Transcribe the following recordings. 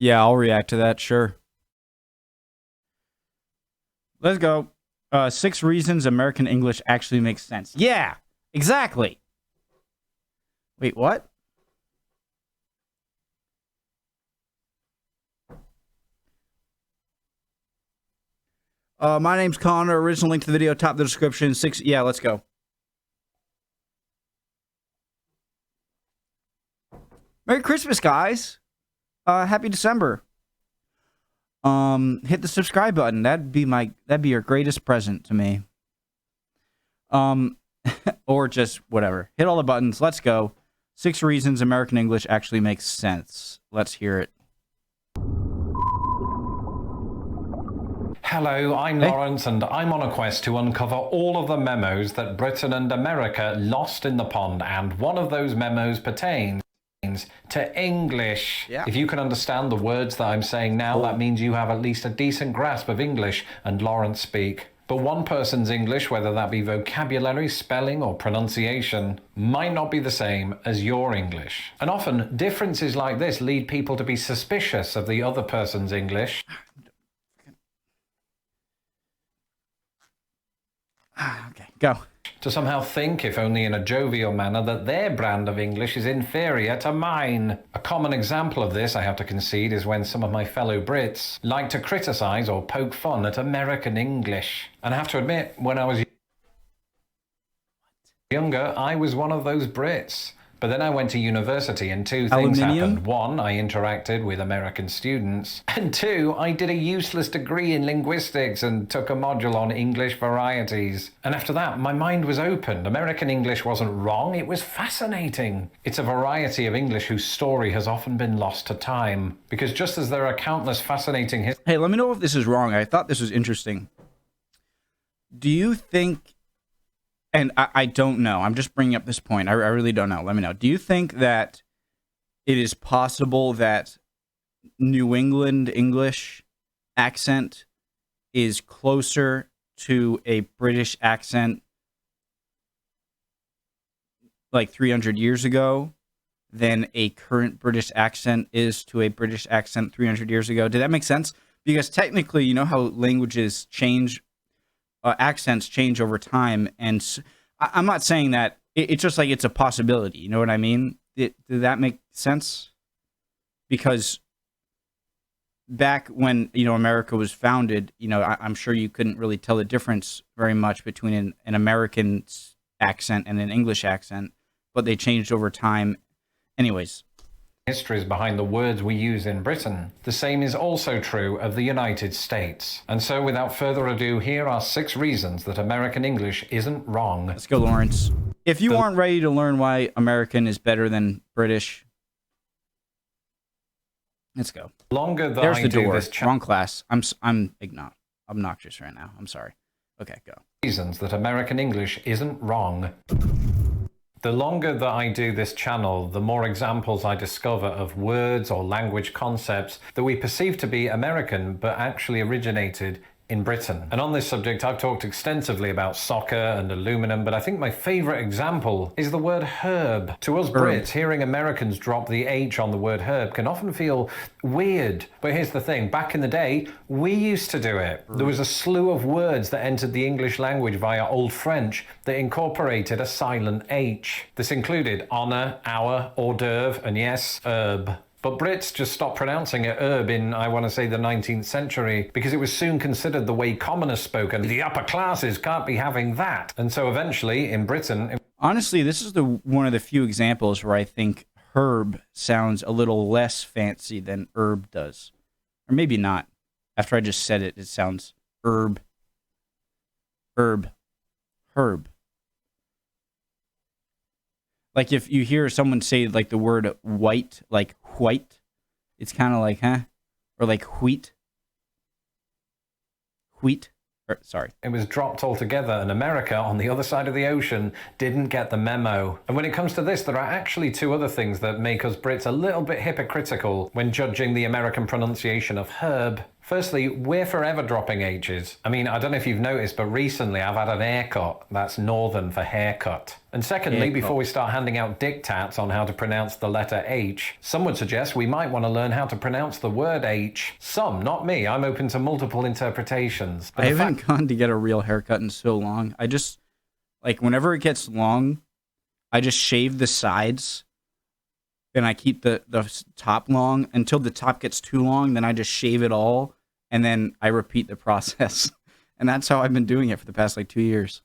Yeah, I'll react to that, sure. Let's go. 6 reasons American English actually makes sense. Yeah, exactly. Wait, what? My name's Connor. Original link to the video, top of the description. Yeah, let's go. Merry Christmas, guys. Happy December. Hit the subscribe button. That'd be your greatest present to me. Or just whatever. Hit all the buttons. Let's go. 6 reasons American English actually makes sense. Let's hear it. Hello, I'm Lawrence, and I'm on a quest to uncover all of the memos that Britain and America lost in the pond, and one of those memos pertains to English. Yeah. If you can understand the words that I'm saying now, that means you have at least a decent grasp of English and Lawrence speak. But one person's English, whether that be vocabulary, spelling, or pronunciation, might not be the same as your English. And often, differences like this lead people to be suspicious of the other person's English. Okay, go. To somehow think, if only in a jovial manner, that their brand of English is inferior to mine. A common example of this, I have to concede, is when some of my fellow Brits like to criticise or poke fun at American English. And I have to admit, when I was younger, I was one of those Brits. But then I went to university and 2 things happened. 1, I interacted with American students. And 2, I did a useless degree in linguistics and took a module on English varieties. And after that, my mind was opened. American English wasn't wrong, it was fascinating. It's a variety of English whose story has often been lost to time. Because just as there are countless fascinating Hey, let me know if this is wrong. I thought this was interesting. Do you think... And I don't know. I'm just bringing up this point. I really don't know. Let me know. Do you think that it is possible that New England English accent is closer to a British accent like 300 years ago than a current British accent is to a British accent 300 years ago? Did that make sense? Because technically, you know how languages change, accents change over time, and I'm not saying that it's just like it's a possibility. You know what I mean? Did that make sense? Because back when America was founded, I'm sure you couldn't really tell the difference very much between an American accent and an English accent, but they changed over time. Anyways. Histories behind the words we use in Britain. The same is also true of the United States. And so without further ado, here are 6 reasons that American English isn't wrong. Let's go, Lawrence. If you aren't ready to learn why American is better than British, let's go. There's the door. Wrong class. I'm obnoxious right now. I'm sorry. Okay, go. Reasons that American English isn't wrong. The longer that I do this channel, the more examples I discover of words or language concepts that we perceive to be American but actually originated in Britain. And on this subject, I've talked extensively about soccer and aluminum, but I think my favourite example is the word herb. To us Brits, hearing Americans drop the H on the word herb can often feel weird. But here's the thing, back in the day, we used to do it. There was a slew of words that entered the English language via Old French that incorporated a silent H. This included honour, hour, hors d'oeuvre, and yes, herb. But Brits just stopped pronouncing it herb in, I want to say, the 19th century, because it was soon considered the way commoners spoke, and the upper classes can't be having that. And so eventually, in Britain... Honestly, this is one of the few examples where I think herb sounds a little less fancy than herb does. Or maybe not. After I just said it, it sounds herb. Herb. Like if you hear someone say like the word white, like white, it's kind of like, huh? Or like wheat. Sorry. It was dropped altogether, and America, on the other side of the ocean, didn't get the memo. And when it comes to this, there are actually 2 other things that make us Brits a little bit hypocritical when judging the American pronunciation of herb. Firstly, we're forever dropping H's. I mean, I don't know if you've noticed, but recently I've had an haircut. That's northern for haircut. And secondly, before we start handing out diktats on how to pronounce the letter H, some would suggest we might want to learn how to pronounce the word H. Some, not me. I'm open to multiple interpretations. But I haven't gone to get a real haircut in so long. I just, like, whenever it gets long, I just shave the sides. And I keep the top long until the top gets too long. Then I just shave it all. And then I repeat the process. And that's how I've been doing it for the past, like, 2 years.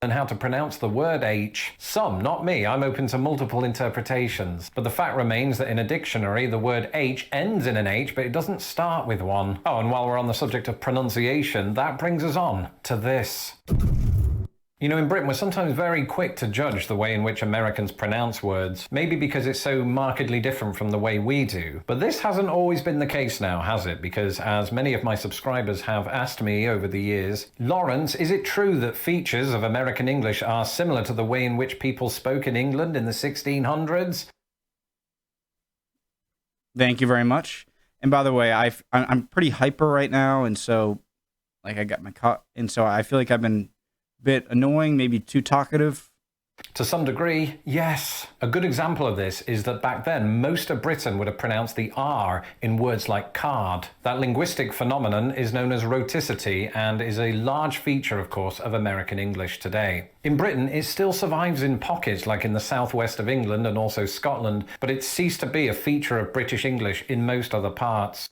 And how to pronounce the word H. Some, not me. I'm open to multiple interpretations. But the fact remains that in a dictionary, the word H ends in an H, but it doesn't start with one. Oh, and while we're on the subject of pronunciation, that brings us on to this. You know, in Britain, we're sometimes very quick to judge the way in which Americans pronounce words, maybe because it's so markedly different from the way we do. But this hasn't always been the case now, has it? Because as many of my subscribers have asked me over the years, Lawrence, is it true that features of American English are similar to the way in which people spoke in England in the 1600s? Thank you very much. And by the way, I'm pretty hyper right now, and so, like, I got my and so I feel like I've been bit annoying, maybe too talkative. To some degree, yes. A good example of this is that back then, most of Britain would have pronounced the R in words like card. That linguistic phenomenon is known as rhoticity and is a large feature, of course, of American English today. In Britain, it still survives in pockets, like in the southwest of England and also Scotland, but it's ceased to be a feature of British English in most other parts.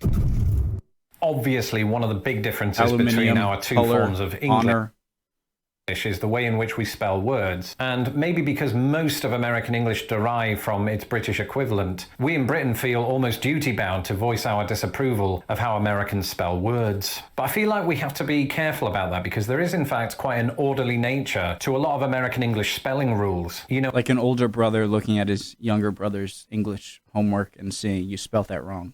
Obviously, one of the big differences between our two forms of English is the way in which we spell words. And maybe because most of American English derive from its British equivalent, we in Britain feel almost duty-bound to voice our disapproval of how Americans spell words. But I feel like we have to be careful about that because there is in fact quite an orderly nature to a lot of American English spelling rules. You know, like an older brother looking at his younger brother's English homework and saying, "You spelt that wrong."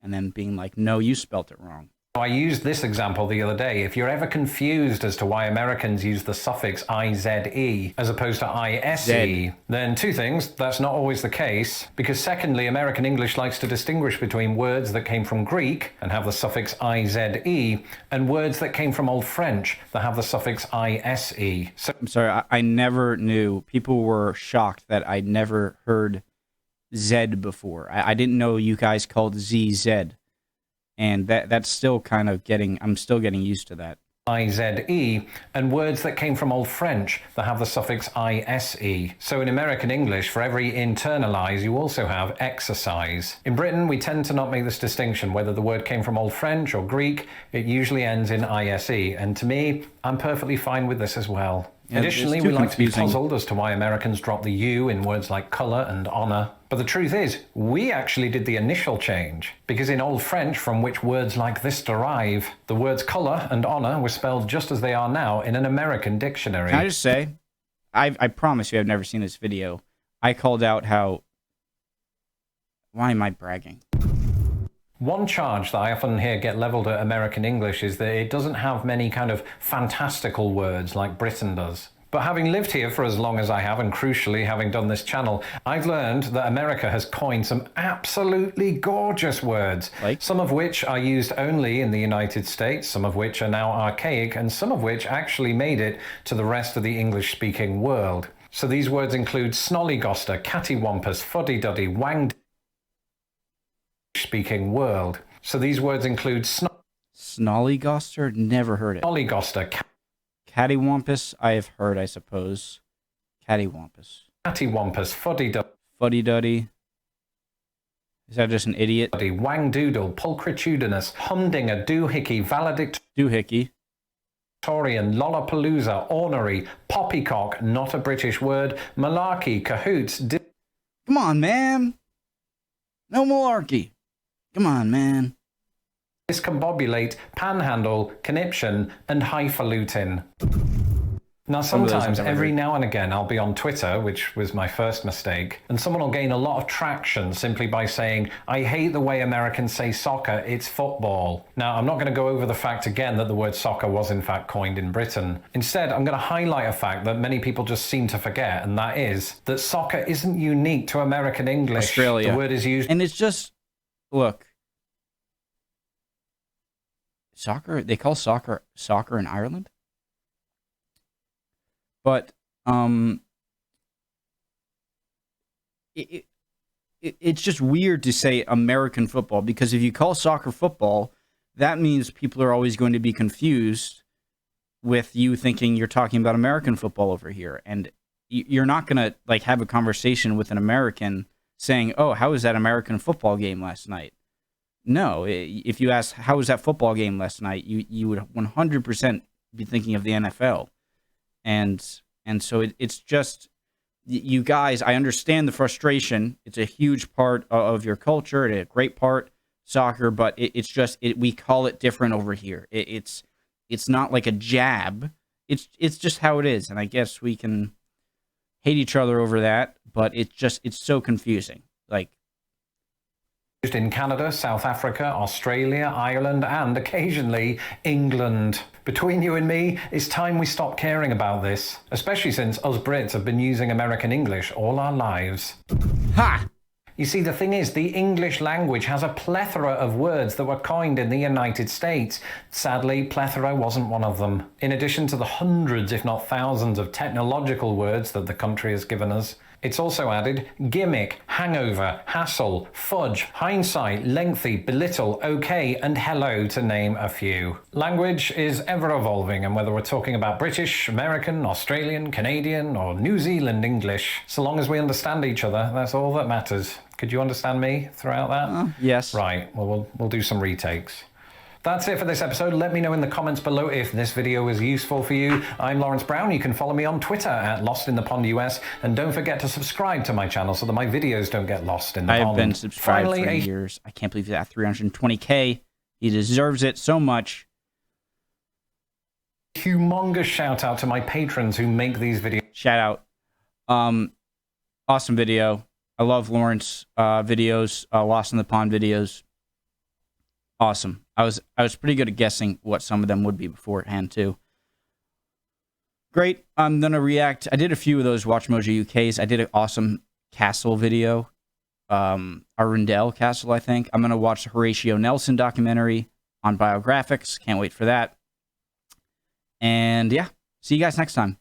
And then being like, "No, you spelt it wrong." I used this example the other day. If you're ever confused as to why Americans use the suffix IZE as opposed to ISE, then two things, that's not always the case, because secondly, American English likes to distinguish between words that came from Greek and have the suffix IZE and words that came from Old French that have the suffix ISE. So I'm sorry, I never knew. People were shocked that I'd never heard Z before. I didn't know you guys called Z Z. And that's still kind of I'm still getting used to that. IZE, and words that came from Old French that have the suffix ISE. So in American English, for every internalize, you also have exercise. In Britain, we tend to not make this distinction. Whether the word came from Old French or Greek, it usually ends in ISE. And to me, I'm perfectly fine with this as well. Yeah, additionally, we like to be puzzled as to why Americans drop the U in words like colour and honour. But the truth is, we actually did the initial change, because in Old French, from which words like this derive, the words colour and honour were spelled just as they are now in an American dictionary. Can I just say, I promise you I've never seen this video. I called out how... Why am I bragging? One charge that I often hear get levelled at American English is that it doesn't have many kind of fantastical words like Britain does. But having lived here for as long as I have, and crucially having done this channel, I've learned that America has coined some absolutely gorgeous words, some of which are used only in the United States, some of which are now archaic, and some of which actually made it to the rest of the English-speaking world. So these words include snollygoster, cattywampus, fuddy-duddy, wang speaking world. So these words include snollygoster? Never heard it. Snollygoster, cattywampus, I have heard, I suppose. Cattywampus. Cattywampus, fuddy-duddy. Fuddy-duddy. Is that just an idiot? Wang-doodle, pulchritudinous, humdinger, doohickey, Doohickey. Victorian, lollapalooza, ornery, poppycock, not a British word, malarkey, cahoots. Come on, man. No malarkey. Come on, man. Discombobulate, panhandle, conniption, and highfalutin. Now, sometimes, every now and again, I'll be on Twitter, which was my first mistake, and someone will gain a lot of traction simply by saying, "I hate the way Americans say soccer, it's football." Now, I'm not going to go over the fact again that the word soccer was in fact coined in Britain. Instead, I'm going to highlight a fact that many people just seem to forget, and that is that soccer isn't unique to American English. Australia. The word is used... And it's just, look, Soccer, they call soccer in Ireland? But it's just weird to say American football, because if you call soccer football, that means people are always going to be confused with you thinking you're talking about American football over here. And you're not going to like have a conversation with an American saying, oh, how was that American football game last night? No, if you ask, how was that football game last night? You would 100% be thinking of the NFL. And so it's just, you guys, I understand the frustration. It's a huge part of your culture, a great part, soccer, but it's just, we call it different over here. It's not like a jab. It's just how it is. And I guess we can hate each other over that, but it's so confusing. Like, Used in Canada, South Africa, Australia, Ireland, and occasionally England. Between you and me, it's time we stop caring about this, especially since us Brits have been using American English all our lives. ha! You see, the thing is, the English language has a plethora of words that were coined in the United States. Sadly, plethora wasn't one of them. In addition to the hundreds, if not thousands, of technological words that the country has given us, it's also added gimmick, hangover, hassle, fudge, hindsight, lengthy, belittle, okay, and hello, to name a few. Language is ever evolving, and whether we're talking about British, American, Australian, Canadian, or New Zealand English, so long as we understand each other, that's all that matters. Could you understand me throughout that? Yes. Right, well, we'll do some retakes. That's it for this episode. Let me know in the comments below if this video was useful for you. I'm Lawrence Brown. You can follow me on Twitter at LostInThePondUS. And don't forget to subscribe to my channel so that my videos don't get lost in the pond. I've been subscribed for years. I can't believe that 320K. He deserves it so much. Humongous shout out to my patrons who make these videos. Shout out. Awesome video. I love Lawrence videos, Lost in the Pond videos. Awesome. I was pretty good at guessing what some of them would be beforehand too. Great. I'm gonna react. I did a few of those Watch Mojo UKs. I did an awesome castle video, Arundel Castle, I think. I'm gonna watch the Horatio Nelson documentary on biographics. Can't wait for that. And yeah, see you guys next time.